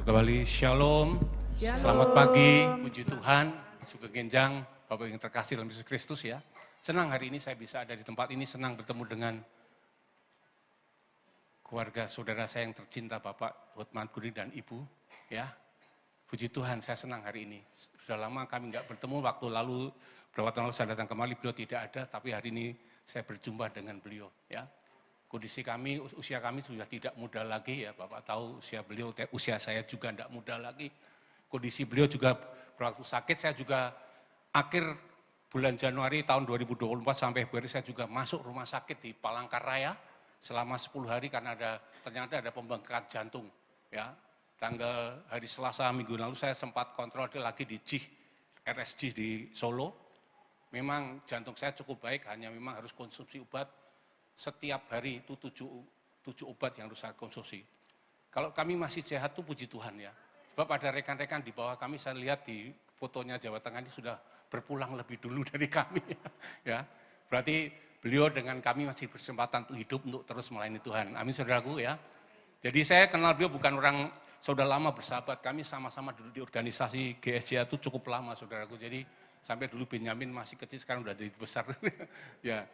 Kembali Shalom. Selamat pagi, puji Tuhan, Suka Genjang, Bapak yang terkasih dalam Yesus Kristus ya. Senang hari ini saya bisa ada di tempat ini, senang bertemu dengan keluarga saudara saya yang tercinta Bapak Hotman Kudi dan Ibu ya. Puji Tuhan, saya senang hari ini. Sudah lama kami nggak bertemu, waktu lalu beberapa tahun lalu saya datang kembali, beliau tidak ada, tapi hari ini saya berjumpa dengan beliau ya. Kondisi kami, usia kami sudah tidak muda lagi ya, Bapak tahu usia beliau, usia saya juga tidak muda lagi. Kondisi beliau juga berwaktu sakit, saya juga akhir bulan Januari tahun 2024 sampai Februari saya juga masuk rumah sakit di Palangkaraya selama 10 hari karena ternyata ada pembengkakan jantung. Ya, tanggal hari Selasa minggu lalu saya sempat kontrol lagi di RSG di Solo. Memang jantung saya cukup baik, hanya memang harus konsumsi obat. Setiap hari itu 7 obat yang harus saya konsumsi. Kalau kami masih sehat itu puji Tuhan ya. Sebab ada rekan-rekan di bawah kami, saya lihat di fotonya Jawa Tengah ini sudah berpulang lebih dulu dari kami. Ya, berarti beliau dengan kami masih berkesempatan untuk hidup untuk terus melayani Tuhan. Amin saudaraku ya. Jadi saya kenal beliau bukan orang sudah lama bersahabat. Kami sama-sama dulu di organisasi GSJ itu cukup lama saudaraku. Jadi sampai dulu Benyamin masih kecil, sekarang udah jadi besar. Ya.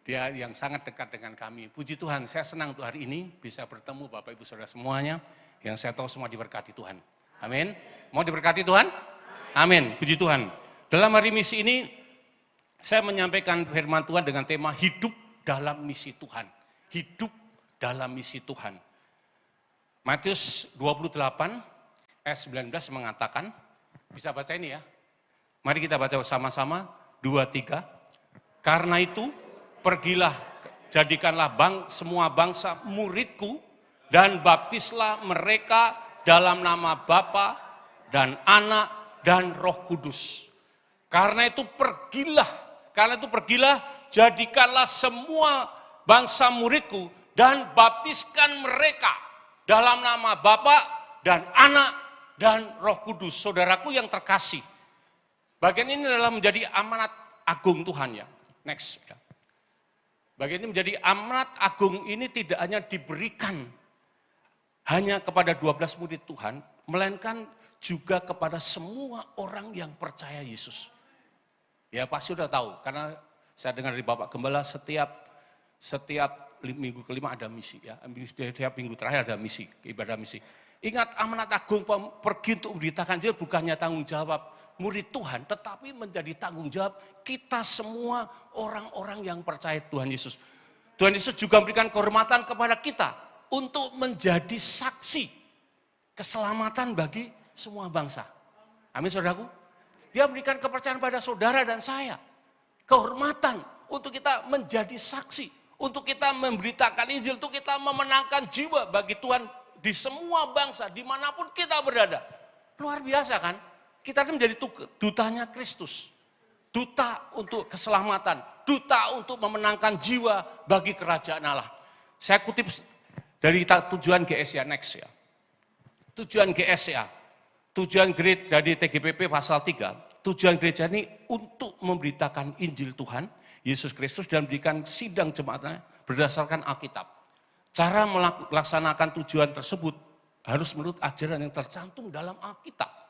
Dia yang sangat dekat dengan kami. Puji Tuhan, saya senang untuk hari ini bisa bertemu Bapak Ibu Saudara semuanya, yang saya tahu semua diberkati Tuhan. Amin. Mau diberkati Tuhan? Amin. Puji Tuhan. Dalam hari misi ini, saya menyampaikan firman Tuhan dengan tema hidup dalam misi Tuhan. Hidup dalam misi Tuhan. Matius 28 ayat 19 mengatakan, bisa baca ini ya. Mari kita baca sama-sama, 2, 3. Karena itu, pergilah, jadikanlah semua bangsa muridku dan baptislah mereka dalam nama Bapa dan Anak dan Roh Kudus. Karena itu pergilah, jadikanlah semua bangsa muridku dan baptiskan mereka dalam nama Bapa dan Anak dan Roh Kudus. Saudaraku yang terkasih, bagian ini adalah menjadi amanat agung Tuhan ya. Next ya. Bagian ini menjadi amanat agung ini tidak hanya diberikan hanya kepada 12 murid Tuhan, melainkan juga kepada semua orang yang percaya Yesus. Ya pasti sudah tahu, karena saya dengar dari Bapak Gembala setiap minggu kelima ada misi ya, setiap minggu terakhir ada misi, ibadah misi. Ingat amanat agung pergi untuk memberitakan Injil bukannya tanggung jawab murid Tuhan, tetapi menjadi tanggung jawab kita semua orang-orang yang percaya Tuhan Yesus. Tuhan Yesus juga memberikan kehormatan kepada kita untuk menjadi saksi keselamatan bagi semua bangsa. Amin saudaraku. Dia memberikan kepercayaan pada saudara dan saya. Kehormatan untuk kita menjadi saksi, untuk kita memberitakan Injil, untuk kita memenangkan jiwa bagi Tuhan di semua bangsa, dimanapun kita berada. Luar biasa kan? Kita menjadi dutanya Kristus. Duta untuk keselamatan. Duta untuk memenangkan jiwa bagi kerajaan Allah. Saya kutip dari tujuan GSA next ya. Tujuan GSA. Tujuan gereja dari TGPP pasal 3. Tujuan gereja ini untuk memberitakan Injil Tuhan, Yesus Kristus, dan memberikan sidang jemaatnya berdasarkan Alkitab. Cara melaksanakan tujuan tersebut harus menurut ajaran yang tercantum dalam Alkitab.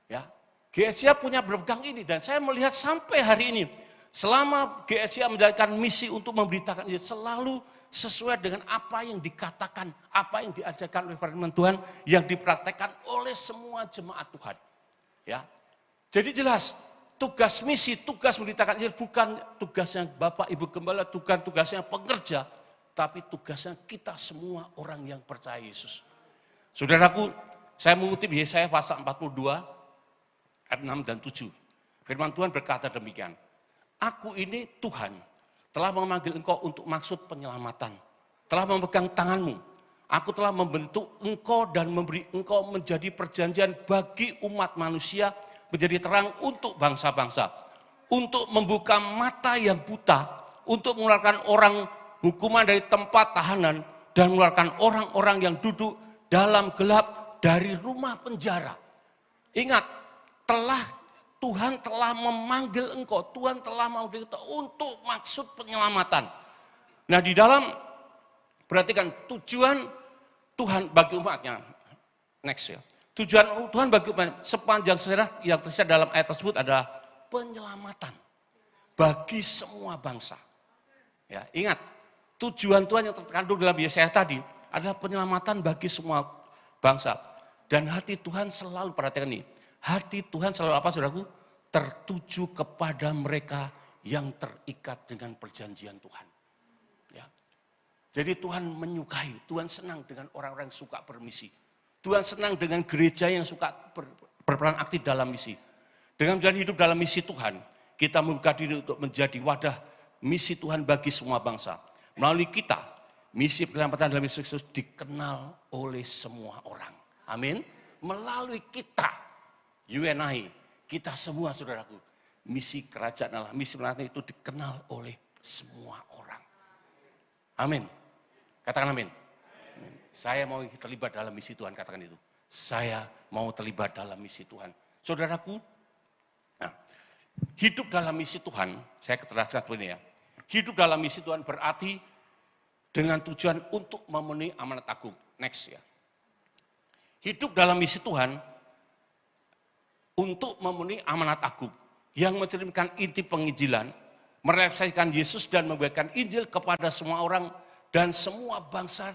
Ya, GSA punya berpegang ini dan saya melihat sampai hari ini selama GSA menjalankan misi untuk memberitakan ini selalu sesuai dengan apa yang dikatakan, apa yang diajarkan oleh firman Tuhan yang dipraktekkan oleh semua jemaat Tuhan. Ya. Jadi jelas tugas misi, tugas memberitakan Injil bukan tugasnya Bapak Ibu Gembala, bukan tugasnya pengerja, tapi tugasnya kita semua orang yang percaya Yesus. Saudaraku, saya mengutip Yesaya pasal 42 ayat 6 dan 7. Firman Tuhan berkata demikian. Aku ini Tuhan telah memanggil engkau untuk maksud penyelamatan. Telah memegang tanganmu. Aku telah membentuk engkau dan memberi engkau menjadi perjanjian bagi umat manusia, menjadi terang untuk bangsa-bangsa. Untuk membuka mata yang buta, untuk mengeluarkan orang hukuman dari tempat tahanan, dan mengeluarkan orang-orang yang duduk dalam gelap dari rumah penjara. Ingat, Tuhan telah memanggil engkau, Tuhan telah memanggil kita untuk maksud penyelamatan. Nah di dalam, perhatikan tujuan Tuhan bagi umatnya. Next ya. Tujuan Tuhan bagi sepanjang sejarah yang tersirat dalam ayat tersebut adalah penyelamatan bagi semua bangsa. Ya, ingat, tujuan Tuhan yang terkandung dalam Yesaya tadi adalah penyelamatan bagi semua bangsa. Dan hati Tuhan selalu, perhatikan ini, hati Tuhan selalu apa saudaraku? Tertuju kepada mereka yang terikat dengan perjanjian Tuhan. Ya. Jadi Tuhan menyukai, Tuhan senang dengan orang-orang yang suka bermisi. Tuhan senang dengan gereja yang suka berperan aktif dalam misi. Dengan menjalani hidup dalam misi Tuhan, kita membuka diri untuk menjadi wadah misi Tuhan bagi semua bangsa. Melalui kita, misi penyelamatan dalam Yesus Kristus dikenal oleh semua orang. Amin. Melalui kita, you and I, kita semua saudaraku, misi kerajaan Allah, misi penyelamatan itu dikenal oleh semua orang. Amin. Katakan amin. Amin. Saya mau terlibat dalam misi Tuhan, katakan itu. Saya mau terlibat dalam misi Tuhan. Saudaraku, nah, hidup dalam misi Tuhan, saya keteraskan ini ya. Hidup dalam misi Tuhan berarti dengan tujuan untuk memenuhi amanat agung. Next ya. Hidup dalam misi Tuhan untuk memenuhi amanat agung yang mencerminkan inti penginjilan, merealisasikan Yesus dan membagikan Injil kepada semua orang dan semua bangsa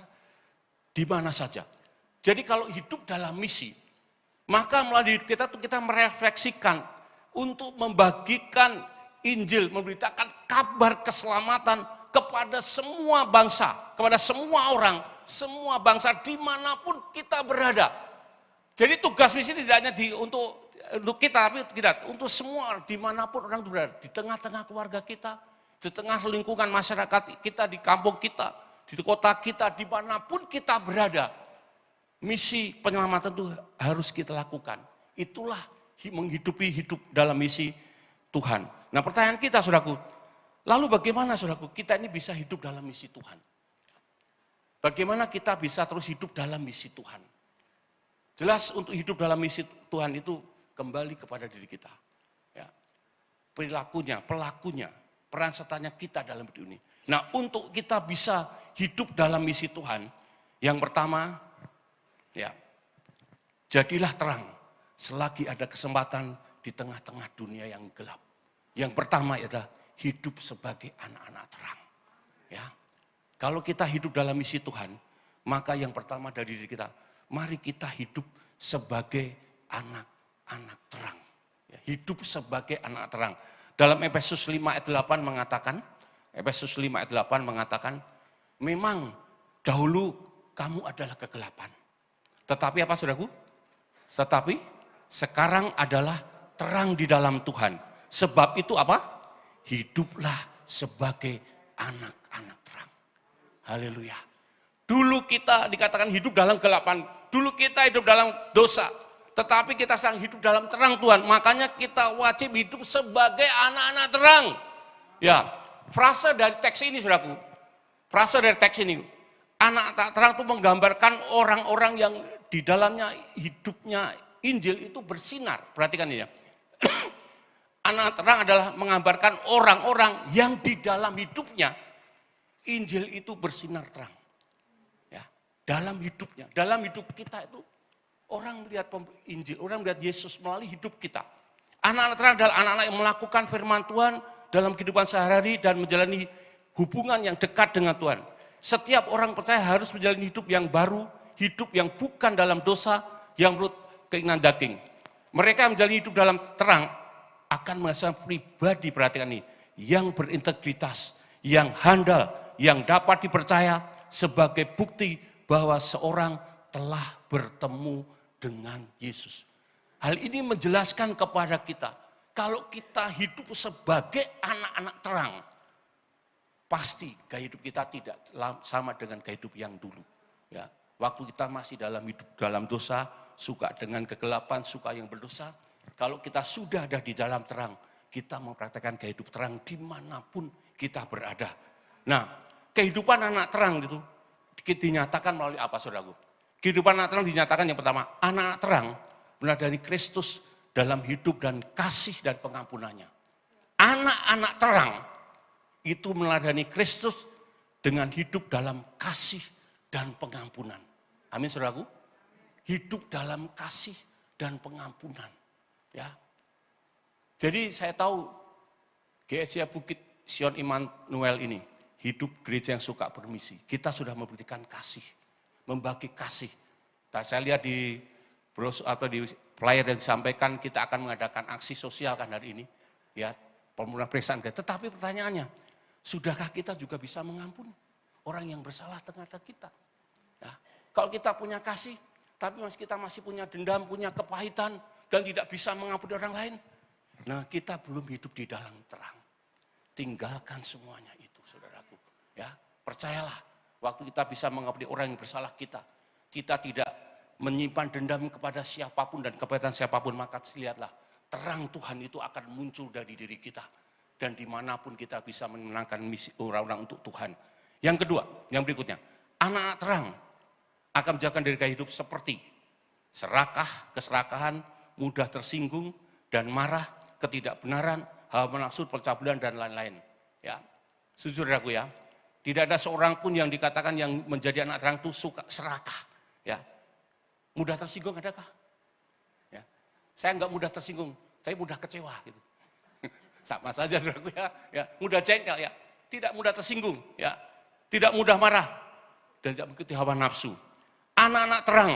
di mana saja. Jadi kalau hidup dalam misi, maka melalui hidup kita kita merefleksikan untuk membagikan Injil, memberitakan kabar keselamatan kepada semua bangsa, kepada semua orang, semua bangsa dimanapun kita berada. Jadi tugas misi tidak hanya untuk kita, tapi tidak, untuk semua dimanapun orang berada, di tengah-tengah keluarga kita, di tengah lingkungan masyarakat kita, di kampung kita, di kota kita, dimanapun kita berada, misi penyelamatan itu harus kita lakukan. Itulah menghidupi hidup dalam misi Tuhan. Nah pertanyaan kita saudaraku, lalu bagaimana saudaraku kita ini bisa hidup dalam misi Tuhan? Bagaimana kita bisa terus hidup dalam misi Tuhan? Jelas untuk hidup dalam misi Tuhan itu kembali kepada diri kita. Ya. Perilakunya, pelakunya, peran sertanya kita dalam hidup ini. Nah untuk kita bisa hidup dalam misi Tuhan, yang pertama, ya, jadilah terang selagi ada kesempatan di tengah-tengah dunia yang gelap. Yang pertama adalah hidup sebagai anak-anak terang. Ya. Kalau kita hidup dalam misi Tuhan, maka yang pertama dari diri kita, mari kita hidup sebagai anak-anak terang. Ya, hidup sebagai anak terang. Dalam Efesus 5 ayat 8 mengatakan, Efesus 5 ayat 8 mengatakan, memang dahulu kamu adalah kegelapan. Tetapi apa saudaraku? Tetapi sekarang adalah terang di dalam Tuhan. Sebab itu apa? Hiduplah sebagai anak-anak terang. Haleluya. Dulu kita dikatakan hidup dalam kegelapan. Dulu kita hidup dalam dosa. Tetapi kita sedang hidup dalam terang Tuhan. Makanya kita wajib hidup sebagai anak-anak terang. Ya, frase dari teks ini saudaraku. Frase dari teks ini. Anak terang itu menggambarkan orang-orang yang di dalamnya hidupnya Injil itu bersinar. Perhatikan ini ya. Anak terang adalah menggambarkan orang-orang yang di dalam hidupnya Injil itu bersinar terang. Ya, dalam hidupnya, dalam hidup kita itu orang melihat Injil, orang melihat Yesus melalui hidup kita. Anak-anak terang adalah anak-anak yang melakukan firman Tuhan dalam kehidupan sehari-hari dan menjalani hubungan yang dekat dengan Tuhan. Setiap orang percaya harus menjalani hidup yang baru, hidup yang bukan dalam dosa, yang menurut keinginan daging. Mereka yang menjalani hidup dalam terang akan menghasilkan pribadi, perhatikan ini, yang berintegritas, yang handal, yang dapat dipercaya sebagai bukti bahwa seorang telah bertemu dengan Yesus. Hal ini menjelaskan kepada kita, kalau kita hidup sebagai anak-anak terang, pasti gaya hidup kita tidak sama dengan gaya hidup yang dulu. Ya, waktu kita masih dalam hidup dalam dosa, suka dengan kegelapan, suka yang berdosa. Kalau kita sudah ada di dalam terang, kita mempraktekkan gaya hidup terang dimanapun kita berada. Nah, kehidupan anak terang itu dinyatakan melalui apa saudaraku? Kehidupan anak terang dinyatakan yang pertama, anak terang benar dari Kristus dalam hidup dan kasih dan pengampunannya. Anak-anak terang itu meneladani Kristus dengan hidup dalam kasih dan pengampunan. Amin saudaraku. hidup dalam kasih dan pengampunan. Ya. Jadi saya tahu GSJ Bukit Sion Immanuel ini hidup gereja yang suka bermisi. Kita sudah membuktikan kasih, membagi kasih. Saya lihat di brosur atau di flyer yang disampaikan kita akan mengadakan aksi sosial kan hari ini. Ya, pemenuhan periksaan. Tetapi pertanyaannya, sudahkah kita juga bisa mengampuni orang yang bersalah terhadap kita? Ya, kalau kita punya kasih, tapi kita masih punya dendam, punya kepahitan, dan tidak bisa mengampuni orang lain, nah kita belum hidup di dalam terang. Tinggalkan semuanya itu, saudaraku. Ya, percayalah, waktu kita bisa mengampuni orang yang bersalah kita tidak menyimpan dendam kepada siapapun dan kepahitan siapapun, maka lihatlah, terang Tuhan itu akan muncul dari diri kita. Dan dimanapun kita bisa menenangkan misi orang-orang untuk Tuhan. Yang kedua, yang berikutnya, anak-anak terang akan menjaga diri hidup seperti serakah, keserakahan, mudah tersinggung, dan marah, ketidakbenaran, hawa nafsu, pencabulan, dan lain-lain. Ya, saudaraku ya, tidak ada seorang pun yang dikatakan yang menjadi anak terang itu suka serakah. Ya, mudah tersinggung adakah? Ya, saya enggak mudah tersinggung, saya mudah kecewa gitu. Sama saja saudaraku ya, mudah jengkel ya, tidak mudah tersinggung ya, tidak mudah marah dan tidak mengikuti hawa nafsu. Anak-anak terang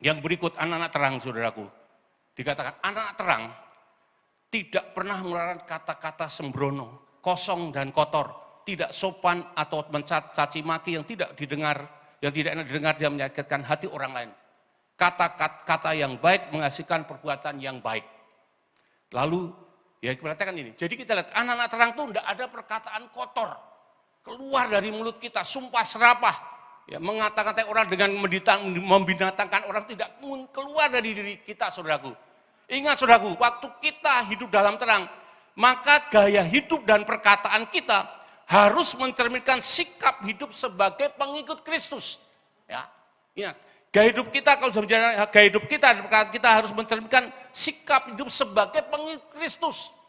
yang berikut, anak-anak terang saudaraku, dikatakan anak-anak terang tidak pernah mengeluarkan kata-kata sembrono, kosong dan kotor, tidak sopan atau mencaci maki yang tidak didengar, yang tidak enak didengar, dia menyakitkan hati orang lain. Kata-kata yang baik menghasilkan perbuatan yang baik. Lalu ya perhatikan ini, jadi kita lihat anak-anak terang itu tidak ada perkataan kotor keluar dari mulut kita, sumpah serapah, ya, mengatakan orang dengan membinatangkan orang tidak keluar dari diri kita, saudaraku. Ingat saudaraku, waktu kita hidup dalam terang, maka gaya hidup dan perkataan kita harus mencerminkan sikap hidup sebagai pengikut Kristus. Ya, ingat, gaya hidup kita kalau bicara gaya hidup kita dan perkataan kita harus mencerminkan sikap hidup sebagai pengikut Kristus.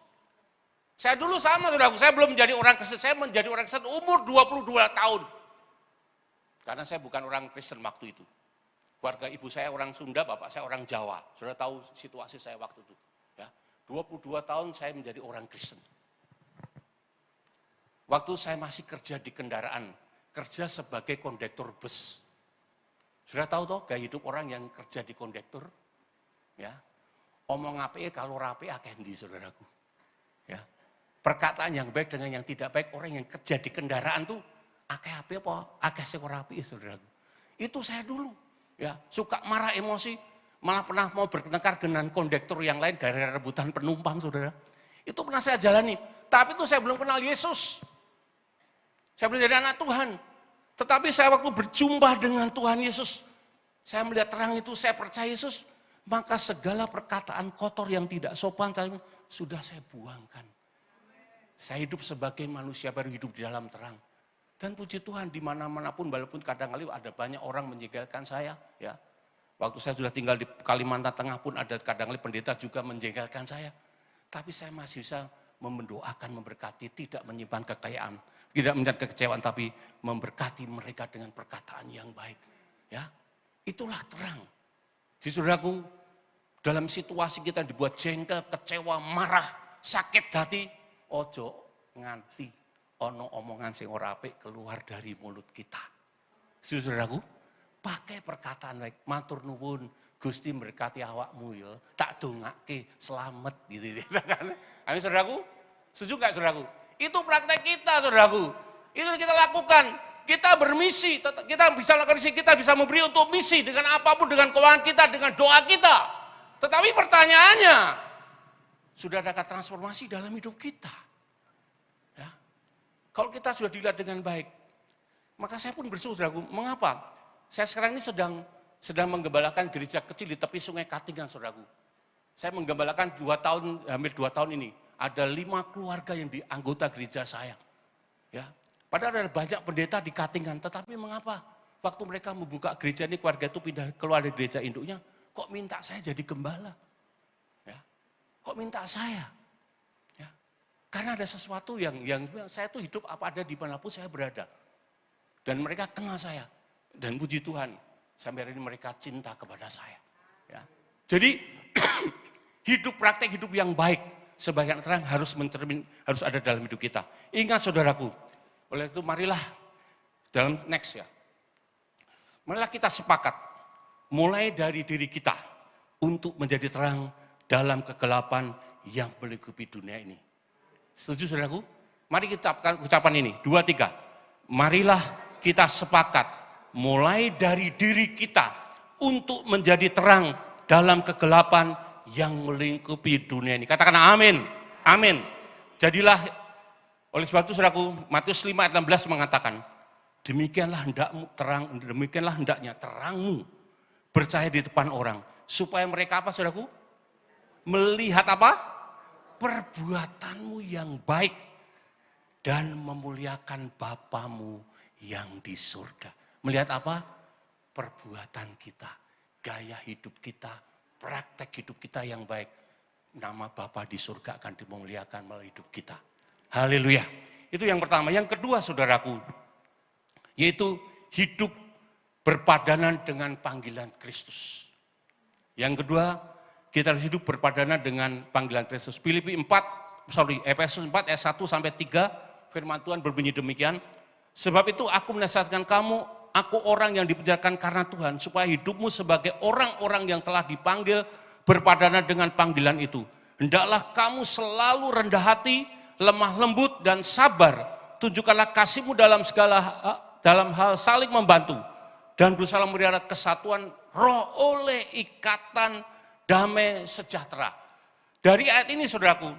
Saya dulu sama saudaraku, saya belum menjadi orang Kristen, saya menjadi orang Kristen umur 22 tahun. Karena saya bukan orang Kristen waktu itu. Keluarga ibu saya orang Sunda, bapak saya orang Jawa. Sudah tahu situasi saya waktu itu. Ya, 22 tahun saya menjadi orang Kristen. Waktu saya masih kerja di kendaraan, kerja sebagai kondektur bus. Sudah tahu toh gaya hidup orang yang kerja di kondektur? Ya, omong ape kalau rapi akendi saudaraku. Ya, perkataan yang baik dengan yang tidak baik, orang yang kerja di kendaraan tuh akeh ape apa? Akeh sing ora apik saudaraku. Itu saya dulu. Ya, suka marah emosi, malah pernah mau bertengkar dengan kondektur yang lain gara-gara rebutan penumpang, saudara. Itu pernah saya jalani, tapi itu saya belum kenal Yesus. Saya belum jadi anak Tuhan. Tetapi saya waktu berjumpa dengan Tuhan Yesus, saya melihat terang itu, saya percaya Yesus, maka segala perkataan kotor yang tidak sopan sudah saya buangkan. Saya hidup sebagai manusia baru, hidup di dalam terang. Dan puji Tuhan di mana-mana pun, walaupun kadang-kali ada banyak orang menjengkelkan saya, ya. Waktu saya sudah tinggal di Kalimantan Tengah pun ada kadang-kali pendeta juga menjengkelkan saya. Tapi saya masih bisa mendoakan, memberkati, tidak menyimpan kekayaan, tidak menyimpan kekecewaan, tapi memberkati mereka dengan perkataan yang baik. Ya, itulah terang. Jadi saudaraku, dalam situasi kita dibuat jengkel, kecewa, marah, sakit hati, ojo nganti ono omongan sing ora apik keluar dari mulut kita. Saudaraku, pakai perkataan baik, matur nuwun, Gusti berkati awakmu ya, tak dongake selamat gitu. Amin saudaraku? Setuju enggak saudaraku? Itu praktek kita saudaraku. Itu kita lakukan. Kita bermisi, kita bisa lakukan misi, kita bisa memberi untuk misi dengan apapun, dengan keuangan kita, dengan doa kita. Tetapi pertanyaannya, sudah ada transformasi dalam hidup kita? Kalau kita sudah dilihat dengan baik, maka saya pun bersyukur, saudaraku. Mengapa? Saya sekarang ini sedang menggembalakan gereja kecil di tepi sungai Katingan, saudaraku. Saya menggembalakan hampir 2 tahun ini. Ada 5 keluarga yang di anggota gereja saya. Ya, padahal ada banyak pendeta di Katingan, tetapi mengapa? Waktu mereka membuka gereja ini, keluarga itu pindah keluar dari gereja induknya, kok minta saya jadi gembala? Ya, kok minta saya? Karena ada sesuatu yang saya tuh hidup apa ada dimanapun saya berada. Dan mereka kenal saya. Dan puji Tuhan, Sampai hari ini mereka cinta kepada saya. Ya. Jadi praktek hidup yang baik sebagai anak terang harus ada dalam hidup kita. Ingat saudaraku, oleh itu marilah dalam next ya. Marilah kita sepakat mulai dari diri kita untuk menjadi terang dalam kegelapan yang melingkupi dunia ini. Setuju saudaraku? Mari kita ucapan ini, 2, 3. Marilah kita sepakat mulai dari diri kita untuk menjadi terang dalam kegelapan yang melingkupi dunia ini. Katakan amin. Amin. Jadilah, oleh sebab itu saudaraku, Matius 5 ayat 16 mengatakan, demikianlah hendaknya terangmu bercahaya di depan orang, supaya mereka apa saudaraku? Melihat apa? Perbuatanmu yang baik dan memuliakan Bapamu yang di surga. Melihat apa? Perbuatan kita, gaya hidup kita, praktek hidup kita yang baik. Nama Bapa di surga akan dimuliakan melalui hidup kita. Haleluya. Itu yang pertama. Yang kedua saudaraku, yaitu hidup berpadanan dengan panggilan Kristus. Yang kedua, kita harus hidup berpadanan dengan panggilan Kristus. Efesus 4 ayat 1 sampai 3, firman Tuhan berbunyi demikian. Sebab itu aku menasihatkan kamu, aku orang yang dipenjarakan karena Tuhan, supaya hidupmu sebagai orang-orang yang telah dipanggil berpadanan dengan panggilan itu. Hendaklah kamu selalu rendah hati, lemah lembut dan sabar. Tunjukkanlah kasihmu dalam hal saling membantu dan berusaha memelihara kesatuan roh oleh ikatan damai sejahtera. Dari ayat ini saudaraku,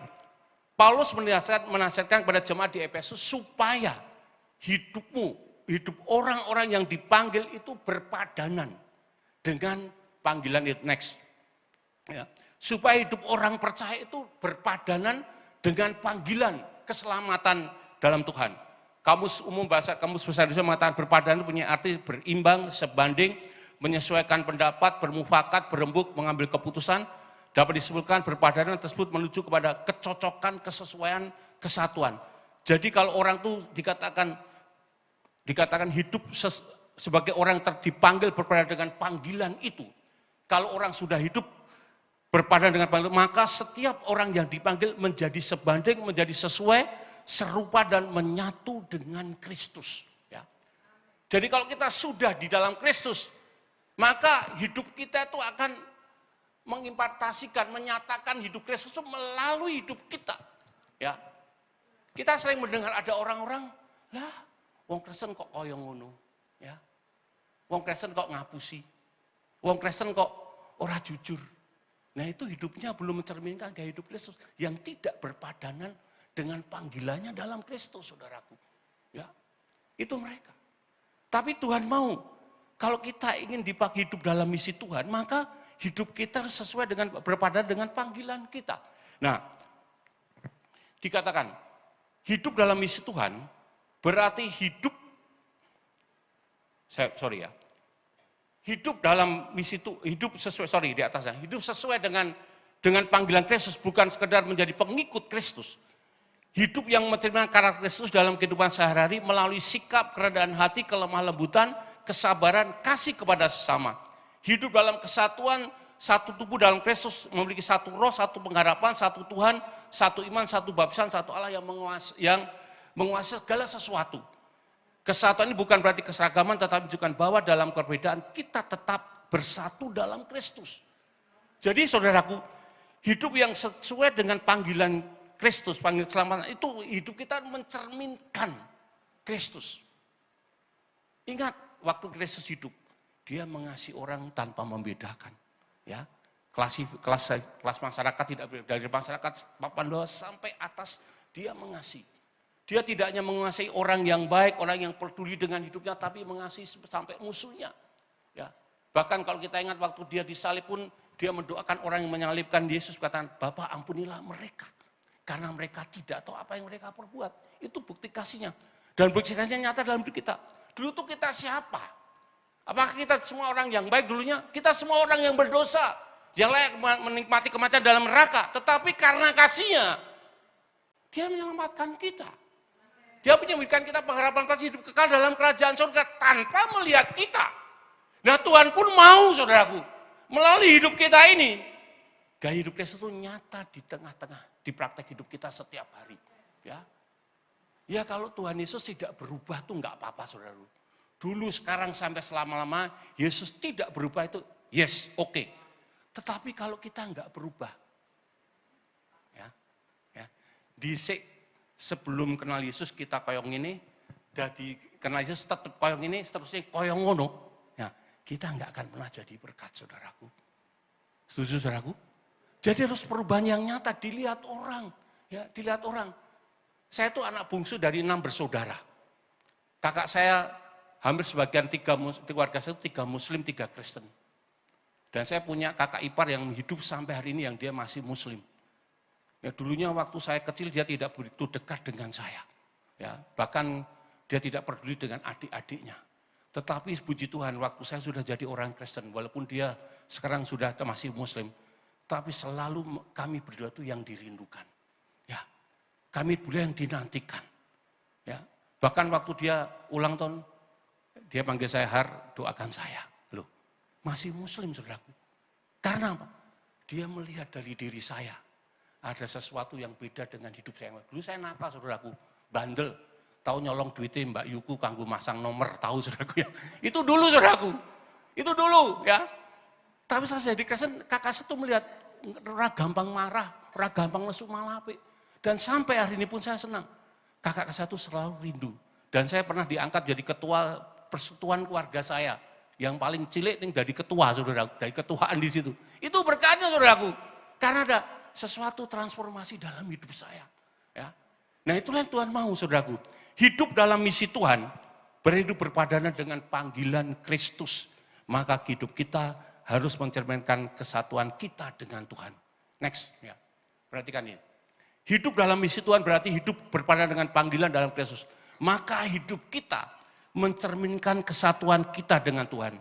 Paulus menasihatkan kepada jemaat di Efesus supaya hidup orang-orang yang dipanggil itu berpadanan dengan panggilan itu. Next. Ya. Supaya hidup orang percaya itu berpadanan dengan panggilan keselamatan dalam Tuhan. Kamus Bahasa Besar Indonesia mengatakan berpadanan punya arti berimbang, sebanding, menyesuaikan pendapat, bermufakat, berembuk, mengambil keputusan. Dapat disebutkan berpadanan tersebut menuju kepada kecocokan, kesesuaian, kesatuan. Jadi kalau orang itu dikatakan hidup sebagai orang yang dipanggil berpadanan dengan panggilan itu. Kalau orang sudah hidup berpadanan dengan panggilan, maka setiap orang yang dipanggil menjadi sebanding, menjadi sesuai, serupa dan menyatu dengan Kristus. Ya. Jadi kalau kita sudah di dalam Kristus, maka hidup kita itu akan mengimpartasikan, menyatakan hidup Kristus itu melalui hidup kita. Ya. Kita sering mendengar ada orang-orang, lah, wong Kristen kok koyo ngono, ya. Wong Kristen kok ngapusi. Wong Kristen kok ora jujur. Nah, itu hidupnya belum mencerminkan gaya hidup Kristus yang tidak berpadanan dengan panggilannya dalam Kristus, saudaraku. Ya. Itu mereka. Tapi Tuhan mau kalau kita ingin dipakai hidup dalam misi Tuhan, maka hidup kita harus sesuai dengan berpadanan dengan panggilan kita. Nah, dikatakan hidup dalam misi Tuhan berarti hidup dalam misi itu, hidup sesuai dengan panggilan Kristus, bukan sekedar menjadi pengikut Kristus. Hidup yang mencerminkan karakter Kristus dalam kehidupan sehari-hari melalui sikap, kerendahan hati, kelemah lembutan, kesabaran, kasih kepada sesama. Hidup dalam kesatuan, satu tubuh dalam Kristus, memiliki satu roh, satu pengharapan, satu Tuhan, satu iman, satu baptisan, satu Allah yang menguasai segala sesuatu. Kesatuan ini bukan berarti keseragaman, tetapi juga bahwa dalam perbedaan kita tetap bersatu dalam Kristus. Jadi saudaraku, hidup yang sesuai dengan panggilan Kristus, panggilan keselamatan, itu hidup kita mencerminkan Kristus. Ingat, waktu Kristus hidup, dia mengasihi orang tanpa membedakan. Ya, kelas masyarakat tidak dari masyarakat papan bawah sampai atas, dia mengasihi. Dia tidak hanya mengasihi orang yang baik, orang yang peduli dengan hidupnya, tapi mengasihi sampai musuhnya. Ya, bahkan kalau kita ingat waktu dia disalib pun, dia mendoakan orang yang menyalibkan Yesus, katakan, Bapa ampunilah mereka. Karena mereka tidak tahu apa yang mereka perbuat. Itu bukti kasihnya. Dan bukti kasihnya nyata dalam hidup kita. Dulu tuh kita siapa? Apakah kita semua orang yang baik dulunya? Kita semua orang yang berdosa. Yang layak menikmati kematian dalam neraka. Tetapi karena kasihnya, dia menyelamatkan kita. Dia memberikan kita pengharapan pasti hidup kekal dalam kerajaan surga tanpa melihat kita. Nah Tuhan pun mau saudaraku, melalui hidup kita ini, gaya hidup Kristus itu nyata di tengah-tengah, di praktek hidup kita setiap hari. Ya kalau Tuhan Yesus tidak berubah tuh enggak apa-apa saudaraku. Dulu, sekarang, sampai selama-lama, Yesus tidak berubah itu, yes, oke. Tetapi kalau kita enggak berubah, sebelum kenal Yesus kita koyong ini, jadi kenal Yesus tetap koyong ini, seterusnya koyong ngono. Ya, kita enggak akan pernah jadi berkat saudaraku. Setuju saudaraku? Jadi harus perubahan yang nyata, dilihat orang. Ya, dilihat orang. Saya itu anak bungsu dari 6 bersaudara. Kakak saya hampir sebagian keluarga saya itu 3 Muslim, 3 Kristen. Dan saya punya kakak ipar yang hidup sampai hari ini yang dia masih Muslim. Ya dulunya waktu saya kecil dia tidak begitu dekat dengan saya. Ya, bahkan dia tidak peduli dengan adik-adiknya. Tetapi puji Tuhan waktu saya sudah jadi orang Kristen, walaupun dia sekarang sudah masih Muslim, tapi selalu kami berdua itu yang dirindukan. Ya, kami berdua yang dinantikan. Ya, bahkan waktu dia ulang tahun, dia panggil saya Har, doakan saya. Loh, masih Muslim saudaraku. Karena apa? Dia melihat dari diri saya. Ada sesuatu yang beda dengan hidup saya. Dulu saya nakal saudaraku, bandel. Tahu nyolong duitnya Mbak Yuku kanggo masang nomor, tahu saudaraku ya. Itu dulu saudaraku, itu dulu ya. Tapi saya jadi Kristen, kakak saya tuh melihat orang gampang marah, orang gampang mesuk malape. Dan sampai hari ini pun saya senang. Kakak saya tuh selalu rindu. Dan saya pernah diangkat jadi ketua persekutuan keluarga saya. Yang paling cilik nih dari ketua saudaraku, dari ketuaan di situ. Itu berkatnya saudaraku. Karena ada sesuatu transformasi dalam hidup saya. Ya. Nah itulah yang Tuhan mau saudaraku. Hidup dalam misi Tuhan, berhidup berpadanan dengan panggilan Kristus. Maka hidup kita harus mencerminkan kesatuan kita dengan Tuhan. Next, ya. Perhatikan ini. Hidup dalam misi Tuhan berarti hidup berpadanan dengan panggilan dalam Kristus. Maka hidup kita mencerminkan kesatuan kita dengan Tuhan.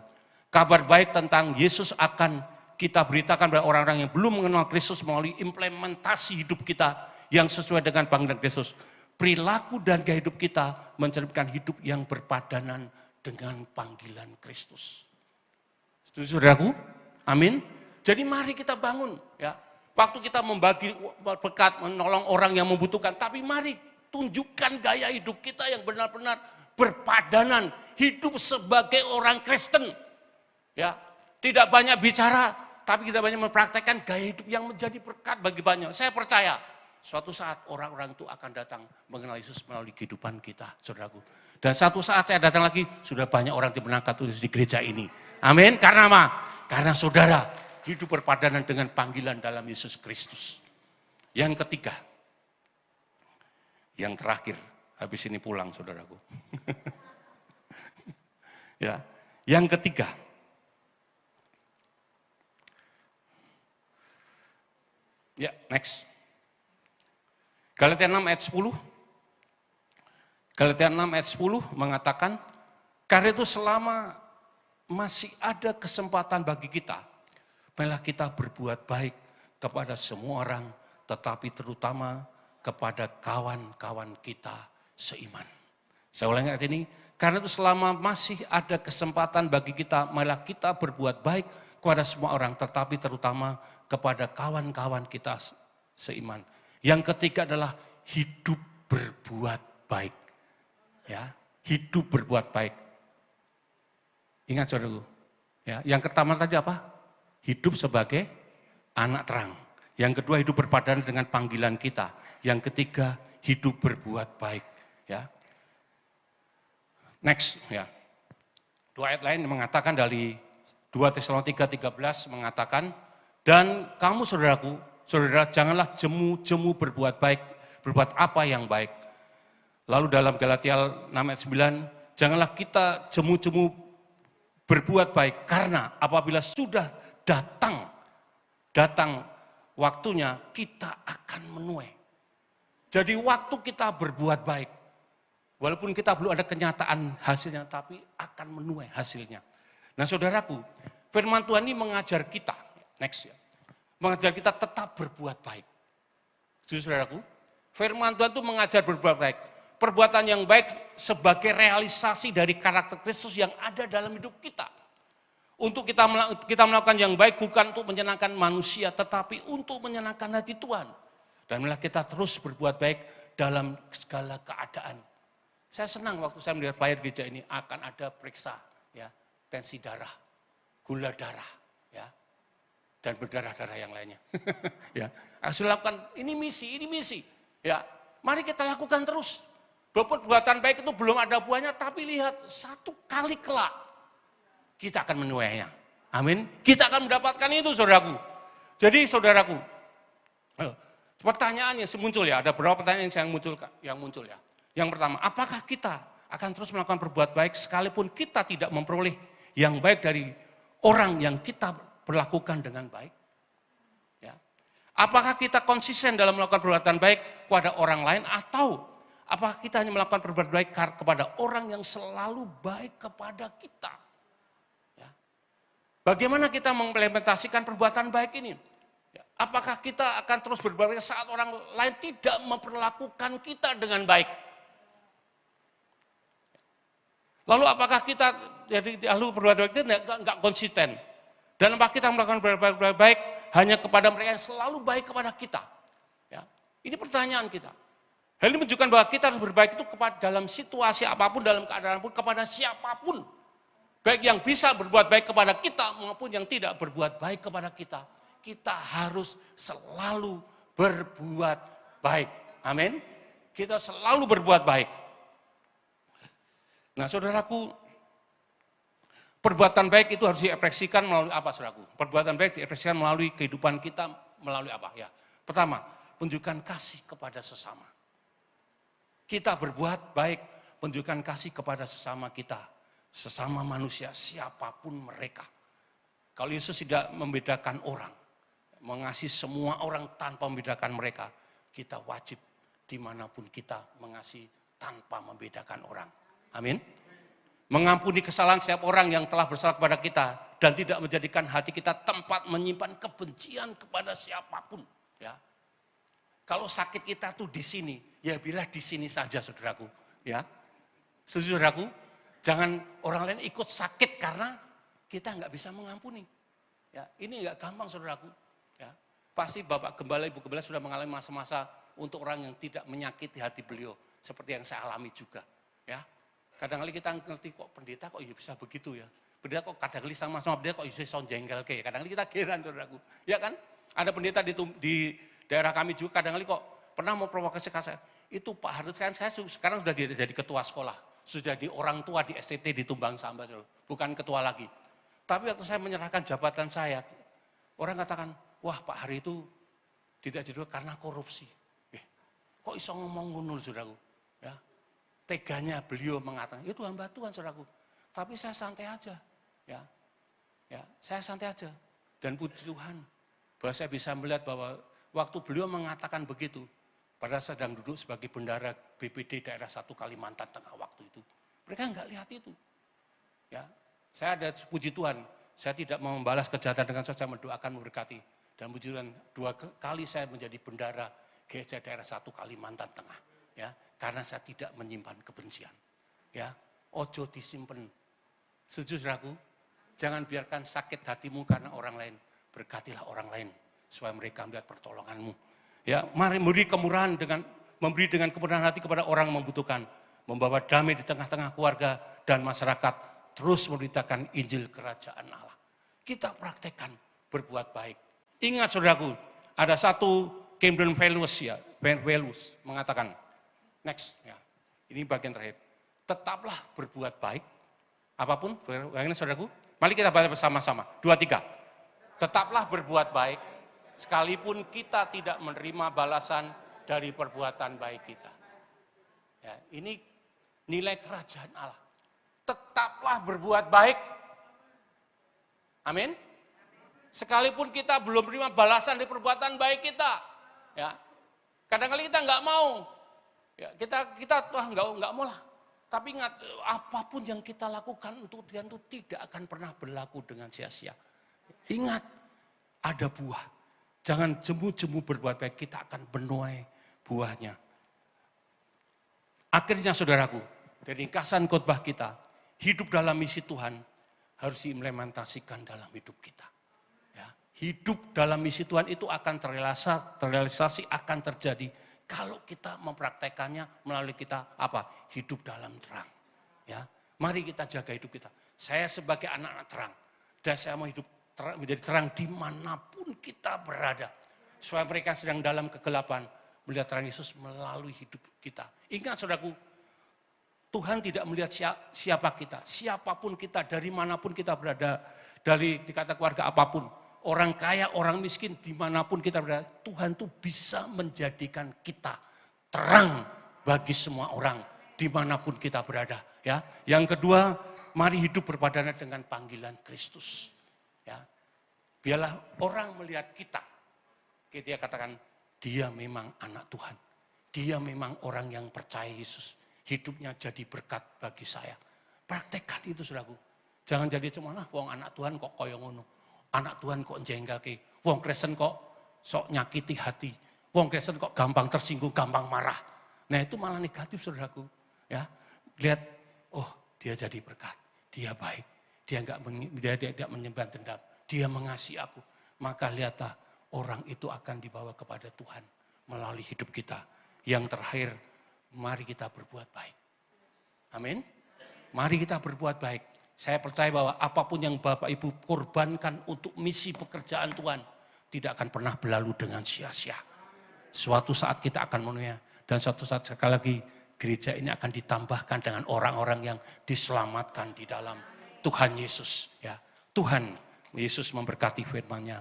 Kabar baik tentang Yesus akan kita beritakan pada orang-orang yang belum mengenal Kristus melalui implementasi hidup kita yang sesuai dengan panggilan Kristus. Perilaku dan gaya hidup kita mencerminkan hidup yang berpadanan dengan panggilan Kristus. Setuju saudaraku? Amin. Jadi mari kita bangun ya. Waktu kita membagi berkat, menolong orang yang membutuhkan, tapi mari tunjukkan gaya hidup kita yang benar-benar berpadanan, hidup sebagai orang Kristen. Ya, tidak banyak bicara, tapi kita banyak mempraktekkan gaya hidup yang menjadi berkat bagi banyak. Saya percaya suatu saat orang-orang itu akan datang mengenal Yesus melalui kehidupan kita, saudaraku. Dan satu saat saya datang lagi, sudah banyak orang dimenangkan di gereja ini. Amin. Karena apa? Karena saudara hidup berpadanan dengan panggilan dalam Yesus Kristus. Yang ketiga, yang terakhir, habis ini pulang saudaraku. Ya, yang ketiga, ya next. Galatia 6 ayat 10. Galatia 6 ayat 10 mengatakan, karena itu selama masih ada kesempatan bagi kita, marilah kita berbuat baik kepada semua orang, tetapi terutama kepada kawan-kawan kita seiman. Saya ulangi ayat ini, karena itu selama masih ada kesempatan bagi kita, marilah kita berbuat baik kepada semua orang, tetapi terutama kepada kawan-kawan kita seiman. Yang ketiga adalah hidup berbuat baik. Ya, hidup berbuat baik. Ingat saudaraku. Ya, yang pertama tadi apa? Hidup sebagai anak terang. Yang kedua hidup berpadanan dengan panggilan kita. Yang ketiga hidup berbuat baik. Ya. Next, ya. Dua ayat lain mengatakan dari 2 Tesalonika 13 mengatakan, dan kamu saudaraku, saudara janganlah jemu-jemu berbuat baik, berbuat apa yang baik. Lalu dalam Galatia 6 ayat 9, janganlah kita jemu-jemu berbuat baik, karena apabila sudah datang waktunya kita akan menuai. Jadi waktu kita berbuat baik, walaupun kita belum ada kenyataan hasilnya, tapi akan menuai hasilnya. Nah saudaraku, firman Tuhan ini mengajar kita, next ya, mengajar kita tetap berbuat baik. Setuju saudaraku? Firman Tuhan itu mengajar berbuat baik. Perbuatan yang baik sebagai realisasi dari karakter Kristus yang ada dalam hidup kita. Untuk kita melakukan yang baik bukan untuk menyenangkan manusia, tetapi untuk menyenangkan hati Tuhan. Dan malah kita terus berbuat baik dalam segala keadaan. Saya senang waktu saya melihat flyer gereja ini akan ada periksa ya, tensi darah, gula darah, ya, dan berdarah-darah yang lainnya. Ya, harus lakukan ini misi. Ya, mari kita lakukan terus. Perbuatan baik itu belum ada buahnya, tapi lihat satu kali kelak kita akan menuainya. Amin. Kita akan mendapatkan itu, saudaraku. Jadi, saudaraku, pertanyaannya muncul ya, ada beberapa pertanyaan yang muncul ya. Yang pertama, apakah kita akan terus melakukan berbuat baik sekalipun kita tidak memperoleh yang baik dari orang yang kita perlakukan dengan baik? Ya. Apakah kita konsisten dalam melakukan perbuatan baik kepada orang lain, atau apakah kita hanya melakukan perbuatan baik kepada orang yang selalu baik kepada kita? Ya. Bagaimana kita mengimplementasikan perbuatan baik ini? Ya. Apakah kita akan terus berbuat baik saat orang lain tidak memperlakukan kita dengan baik? Lalu apakah kita jadi ahli berbuat baik itu enggak konsisten? Dan apakah kita melakukan berbuat baik hanya kepada mereka yang selalu baik kepada kita? Ya, ini pertanyaan kita. Hal ini menunjukkan bahwa kita harus berbaik itu dalam situasi apapun, dalam keadaan apapun, kepada siapapun. Baik yang bisa berbuat baik kepada kita maupun yang tidak berbuat baik kepada kita. Kita harus selalu berbuat baik. Amin. Kita selalu berbuat baik. Nah, saudaraku, perbuatan baik itu harus diekspresikan melalui apa, saudaraku? Perbuatan baik diekspresikan melalui kehidupan kita, melalui apa? Ya, pertama, tunjukkan kasih kepada sesama. Kita berbuat baik, tunjukkan kasih kepada sesama kita, sesama manusia, siapapun mereka. Kalau Yesus tidak membedakan orang, mengasihi semua orang tanpa membedakan mereka, kita wajib dimanapun kita mengasihi tanpa membedakan orang. Amin. Mengampuni kesalahan setiap orang yang telah bersalah kepada kita dan tidak menjadikan hati kita tempat menyimpan kebencian kepada siapapun. Ya. Kalau sakit kita tuh di sini, ya biarlah di sini saja, saudaraku. Ya, setuju, saudaraku. Jangan orang lain ikut sakit karena kita nggak bisa mengampuni. Ya, ini nggak gampang, saudaraku. Ya, pasti Bapak Gembala, Ibu Gembala sudah mengalami masa-masa untuk orang yang tidak menyakiti hati beliau, seperti yang saya alami juga. Ya. Kadang-kadang kita ngerti kok pendeta kok bisa begitu ya. Pendeta kok kadang-kadang sama pendeta kok bisa son jengkel kayak. Kadang-kadang kita geran, saudaraku. Ya kan? Ada pendeta di daerah kami juga kadang-kadang kok pernah mau provokasi saya. Itu Pak Harut kan saya sekarang sudah jadi ketua sekolah. Sudah jadi orang tua di STT di Tumbang Samba, bukan ketua lagi. Tapi waktu saya menyerahkan jabatan saya, orang katakan, wah Pak Hari itu tidak jadi karena korupsi. Kok iso ngomong ngono, saudaraku? Ya. Teganya beliau mengatakan, itu hamba Tuhan, saudaraku. Tapi saya santai aja. Ya, saya santai aja. Dan puji Tuhan, bahwa saya bisa melihat bahwa waktu beliau mengatakan begitu, pada sedang duduk sebagai bendara BPD daerah 1 Kalimantan Tengah waktu itu. Mereka enggak lihat itu. Ya, saya ada puji Tuhan, saya tidak mau membalas kejahatan dengan saya mendoakan memberkati. Dan puji Tuhan, 2 kali saya menjadi bendara gereja daerah 1 Kalimantan Tengah. Ya, karena saya tidak menyimpan kebencian. Ya, ojo disimpan. Setuju, saudaraku? Jangan biarkan sakit hatimu karena orang lain. Berkatilah orang lain supaya mereka melihat pertolonganmu. Ya, mari memberi kemurahan memberi dengan kemurahan hati kepada orang yang membutuhkan, membawa damai di tengah-tengah keluarga dan masyarakat, terus memberitakan Injil Kerajaan Allah. Kita praktekkan berbuat baik. Ingat, saudaraku, ada satu Camden Values ya, Values mengatakan, next, ya. Ini bagian terakhir. Tetaplah berbuat baik, apapun, bagaimana saudaraku? Mari kita baca bersama-sama. 2, 3. Tetaplah berbuat baik, sekalipun kita tidak menerima balasan dari perbuatan baik kita. Ya, ini nilai kerajaan Allah. Tetaplah berbuat baik. Amin. Sekalipun kita belum menerima balasan dari perbuatan baik kita. Ya. Kadang-kadang kita nggak mau. Ya, kita nggak mau lah. Tapi ingat, apapun yang kita lakukan untuk Tuhan itu tidak akan pernah berlaku dengan sia-sia. Ingat, ada buah. Jangan jemu-jemu berbuat baik, kita akan menuai buahnya. Akhirnya, saudaraku, dari ringkasan khotbah kita, hidup dalam misi Tuhan harus diimplementasikan dalam hidup kita. Ya, hidup dalam misi Tuhan itu akan terrealisasi akan terjadi kalau kita mempraktekannya melalui kita hidup dalam terang. Ya, mari kita jaga hidup kita. Saya sebagai anak-anak terang dan saya mau hidup menjadi terang dimanapun kita berada. Supaya mereka sedang dalam kegelapan melihat terang Yesus melalui hidup kita. Ingat saudaraku, Tuhan tidak melihat siapa kita, siapapun kita, dari manapun kita berada, dari dikata keluarga apapun, orang kaya, orang miskin, dimanapun kita berada, Tuhan tuh bisa menjadikan kita terang bagi semua orang, dimanapun kita berada. Ya, yang kedua, mari hidup berpadanan dengan panggilan Kristus. Ya, biarlah orang melihat kita katakan dia memang anak Tuhan, dia memang orang yang percaya Yesus. Hidupnya jadi berkat bagi saya. Praktekkan itu saudaraku. Jangan jadi cuma wong anak Tuhan kok koyo ngono. Anak Tuhan kok jengkelke. Wong Kristen kok sok nyakiti hati. Wong Kristen kok gampang tersinggung, gampang marah. Nah itu malah negatif saudaraku. Ya, lihat, oh dia jadi berkat. Dia baik. Dia tidak menyimpan dendam. Dia mengasihi aku. Maka lihatlah orang itu akan dibawa kepada Tuhan melalui hidup kita. Yang terakhir, mari kita berbuat baik. Amin. Mari kita berbuat baik. Saya percaya bahwa apapun yang Bapak Ibu korbankan untuk misi pekerjaan Tuhan tidak akan pernah berlalu dengan sia-sia. Suatu saat kita akan memenuhinya. Dan suatu saat sekali lagi gereja ini akan ditambahkan dengan orang-orang yang diselamatkan di dalam Tuhan Yesus. Ya, Tuhan Yesus memberkati firman-Nya.